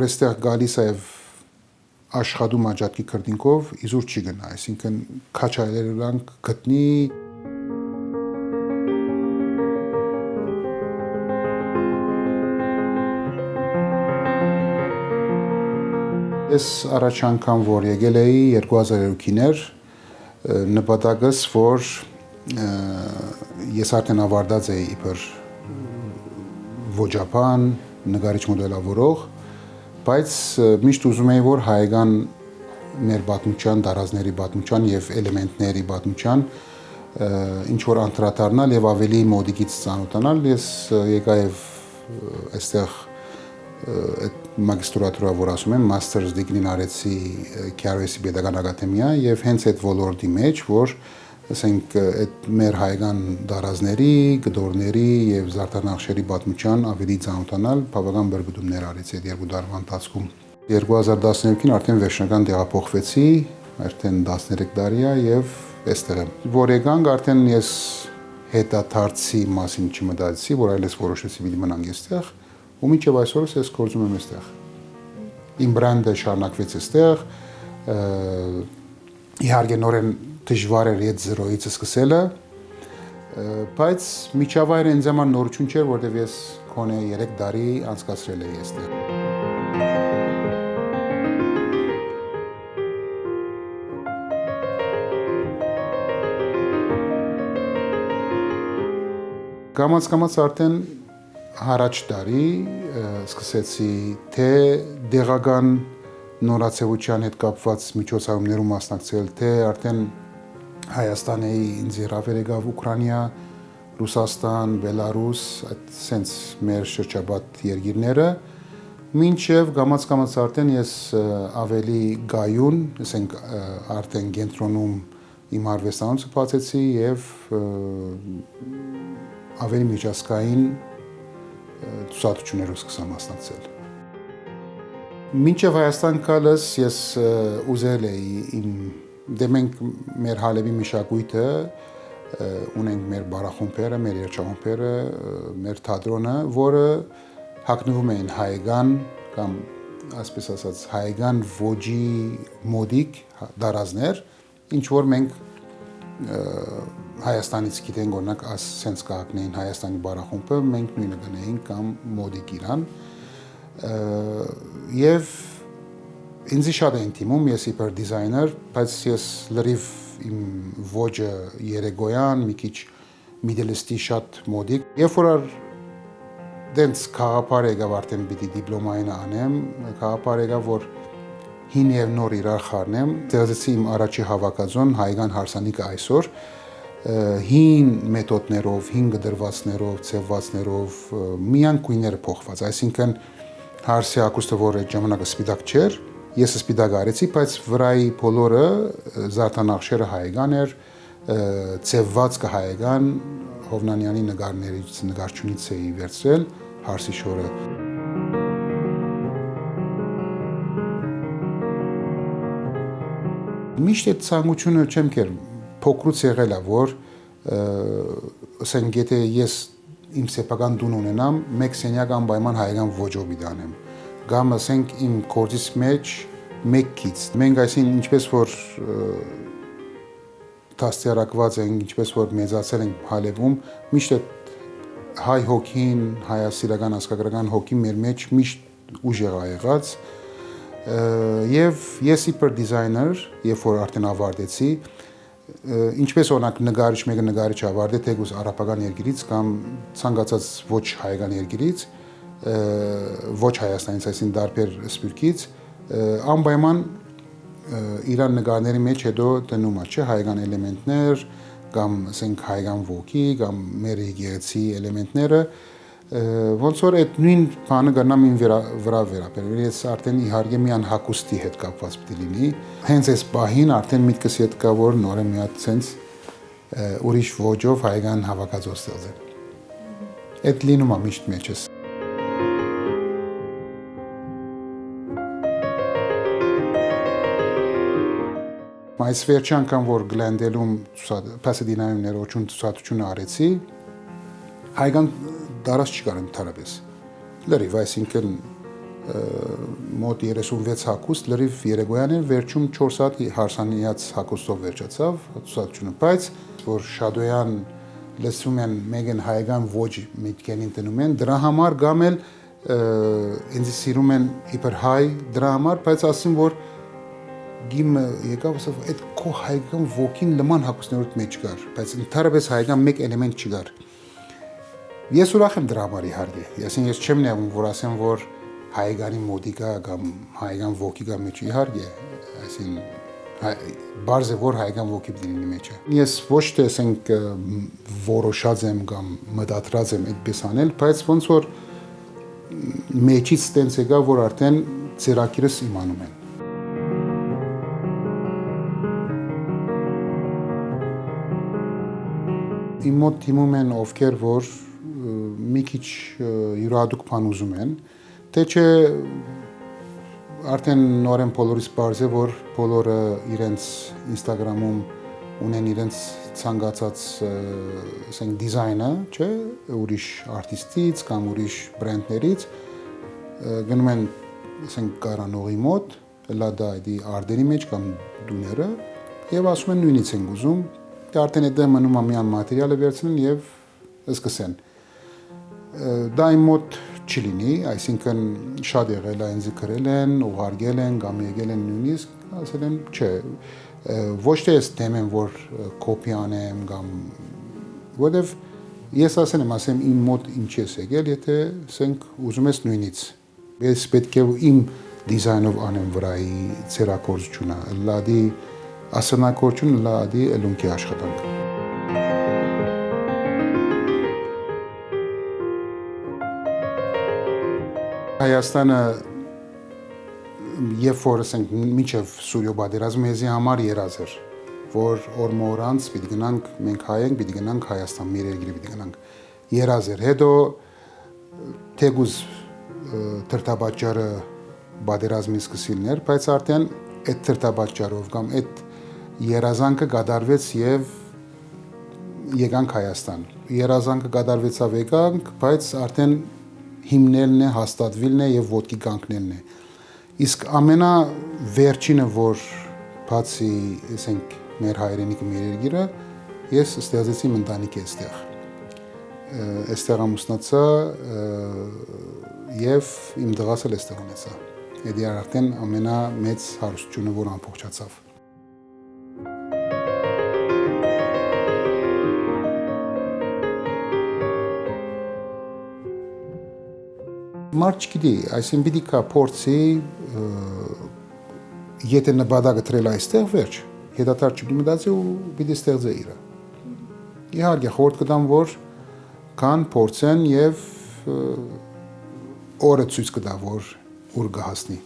որ այստեղ գալիս է եւ աշխատում աճատքի քրտինքով իզուր չի գնա, այսինքն քաչայելանք գտնի Ես առաջ անգամ որ եկել էի 2002-ին էր նպատակս որ ես արդեն ավարտած էի իբր ոճապան նկարիչ մոդելավորող բայց միշտ ուզում էի որ հայկական մեր պատմության տարածքների պատմության եւ էլեմենտների պատմության ինչ որ անդրադառնալ եւ ավելի մոդիկից ծանոթանալ ես եկա եւ այստեղ այդ մագիստրատուրա որ ասում եմ master's degree-ն արեցի Քյարոյեսի Պետական Ակադեմիա եւ հենց այդ ոլորտի մեջ որ ասենք այդ մեր հայկական դարազների, գդորների եւ զարդանախշերի պատմության ավելի ծանոթանալ, բավական բրբդումներ արեցի այդ 2 տարվա ընթացքում 2012-ին արդեն վերջնական տեղափոխվեցի, արդեն 13 տարի է եւ այստեղ եմ։ Որ եկանք արդեն ես հետադարձի մասին չմտածեցի, որ այլևս որոշեցի մի մնանք այստեղ ու մինչև այսօրս ես գործում եմ այստեղ։ Իմ բրանդը շարունակվեց այստեղ, իհարկե նորեն դժվար էր այդ 0-ից սկսելը, բայց միջավայրը ինձ համար նորություն չէր, որտեղ ես քոնե 3 տարի անցկացրել էի այստեղ։ Կամաց արդեն հարաճ տարի սկսեցի թե դեղական նորացեվության հետ կապված միջոցառումներում մասնակցել, թե արդեն Հայաստան էի ինձ հրավեր եկավ Ուկրաինա, Ռուսաստան, Բելարուս, այդ սենց մեր շրջապատ երկիրները, մինչև կամաց արդեն ես ավելի գայուն, ասենք արդեն կենտրոնում իմ արվեստանոցը բացեցի եւ ավելի միջազգային ցուցադրություններով սկսա մասնակցել։ Մինչև Հայաստան գալս ես ուզել էի դե մենք մեր Հալեբի մշակույթը ունենք մեր բարախումբերը, մեր երգչախումբերը, մեր թատրոնը, որը հագնվում էին հայկական կամ այսպես ասած հայկական ոճի մոդիկ դարազներ, ինչ որ մենք Հայաստանից գիտենք օրինակ ասենց կհագնեին Հայաստանի բարախումբը, մենք նույնը գնայինք կամ մոդիկ Իրան եւ ինձ շատ էին թիմում, ես իբր դիզայներ, բայց ես լրիվ իմ ոճը երեգոյան, մի քիչ միդելստի շատ մոդիկ, երբ որ դենց քաղաքապար եկավ արդեն պիտի դիպլոմային անեմ, քաղաքապար եկավ որ հին եւ նոր իրար խառնեմ, դեղեցի իմ առաջի հավաքածուն հայկական հարսանիքը այսօր հին մեթոդներով, հին գդրվածներով, ցևվածներով, միան գույները փոխված, այսինքն հարսի ակուստը որ այդ ժամանակը սպիտակ չէր, ես սպիտակ արեցի, բայց վրայի բոլորը զարդանախշերը հայկական էր, ցևվածքը հայկական, Հովնանյանի նկարչունից էի վերցրել հարսի շորը։ Միշտ այդ ցանկությունը չեմ կեր փոքրուց եղել է որ ասենք եթե ես իմ սեփական տուն ունենամ մեկ սենյակ անպայման հայկական ոճով դանեմ կամ ասենք իմ գործից մեջ մեկ քիչ մենք այսինքն ինչպես որ դաստիարակված ենք ինչպես որ մեծացել ենք Հալեբում միշտ հայ հոգին հայասիրական հասկագրական հոգի մեր մեջ միշտ ուժեղ ա եղած եւ ես իբր դիզայներ երբ որ արդեն ավարտեցի ինչպես օրինակ նկարիչ մեկը նկարիչ ավարտե թեկուզ արաբական երկրից կամ ցանկացած ոչ հայկական երկրից ոչ Հայաստանից այսին դարբեր սպյուրքից անպայման իրան նկարների մեջ հետո տնում է չէ հայկական էլեմենտներ կամ ասենք հայկական ոգի կամ մեր եկեղեցի էլեմենտները ոնց որ այդ նույն բանը գնամ իմ վրա վերաբերել ես արդեն իհարկե մի անհակոստի հետ կապված պիտի լինի հենց այս պահին արդեն միտքս հետ կա որ նորը մի հատ sense ուրիշ ոճով հայկական հավաքածու ստեղծել այդ լինում է միշտ մեջս Այս վերջի անգամ որ Գլենդելում Պասադինայում ներողություն ցուցադրությունը արեցի հայկական դարած չկար ընդհանրապես լրիվ այսինքն մոտ 36 հագուստ լրիվ երեկոյան էր, վերջում 4 հատ հարսանիած հագուստով վերջացավ, հուսալությունը, բայց որ Շադոյան լսում են մեկն հայկական ոչ միտքենին տնում են, դրա համար գամ էլ ինձ սիրում են իբր հայ դրա համար, բայց ասում որ գիմ եկավ ասավ այդ քո հայկական ոգին նման հագուստներով մեջ կար, բայց ընդհանրապես հայկական մեկ էլեմենտ չկար։ Ես ուրախ եմ դրա համար իհարկե։ Ես չեմ նեղում որ ասեմ որ հայկանի մոդիկա կամ հայկական ոգի կամ մեջ իհարկե, այսինքն բարձ է որ հայկական ոգի դինի մեջը։ Ես ոչ թե ասենք որոշած եմ կամ մտադրած եմ այդպես անել, բայց ոնց որ մեջից տենց եկա որ արդեն ծերակիրս իմանում են։ Իմ մոտ թիմում են ովքեր որ մի քիչ յուրահատուկ բան ուզում են, թե չէ արդեն նորեն բոլորից բարձ է որ բոլորը իրենց Instagram-ում ունեն իրենց ցանկացած ասենք դիզայնը, չէ, ուրիշ արտիստից կամ ուրիշ բրենդներից գնում են ասենք կարանողի մոտ, լա դա դի արդերի մեջ կամ դուները եւ ասում են նույնից են ուզում, դե արդեն այդ մնում ամյան մատերիալը վերցնեն եւ սկսեն։ Դա իմ մոտ չլինի, այսինքն շատ եղել է ինձ գրել են, ուղարկել են կամ եկել են նույնիսկ, ասել են, չէ, ոչ թե ես դեմ եմ որ կոպի անեմ կամ որտեվ ես ասեմ իմ մոտ ինչ ես եկել, եթե ասենք ուզում ես նույնից։ Ես պետք է իմ դիզայնով անեմ վրայի ցերակորձությունը, լադի ասանակորձություն, լադի ելունքի աշխատանք։ Հայաստանը երբ որ ասենք մինչև Սուրյո պատերազմը մեզի համար երազ էր, որ օր անց պիտի գնանք, մենք հայ ենք, պիտի գնանք Հայաստան, մեր երկրի պիտի գնանք, երազ էր, հետո թեկուզ թրթաբաճարը պատերազմի սկսիլն էր, բայց արդեն այդ թրթաբաճարով կամ այդ երազանքը կատարվեց եւ եկանք Հայաստան։ Երազանքը կատարվեցավ եկանք, բայց արդեն հիմնելն է, հաստատվելն է եւ ոտքի կանգնելն է։ Իսկ ամենավերջինը որ բացի, ասենք, մեր հայրենիքը, մեր երկիրը, ես ստեղծեցի ընտանիք այստեղ։ Այստեղ ամուսնացա եւ իմ դղասը այստեղ ունեցա։ Դա արդեն ամենամեծ հարստությունը որ ամբողջացավ։ Մարդ չգիտի, այսինքն պիտի կա փորձի, եթե նպատակը դրել այստեղ վերջ, հետադարձ չպիտի մտածի ու պիտի ստեղծի իրը։ Իհարկե խորհուրդ կտամ, որ կան փորձեն եւ օրը ցույց կտա, որ ուր կհասնի։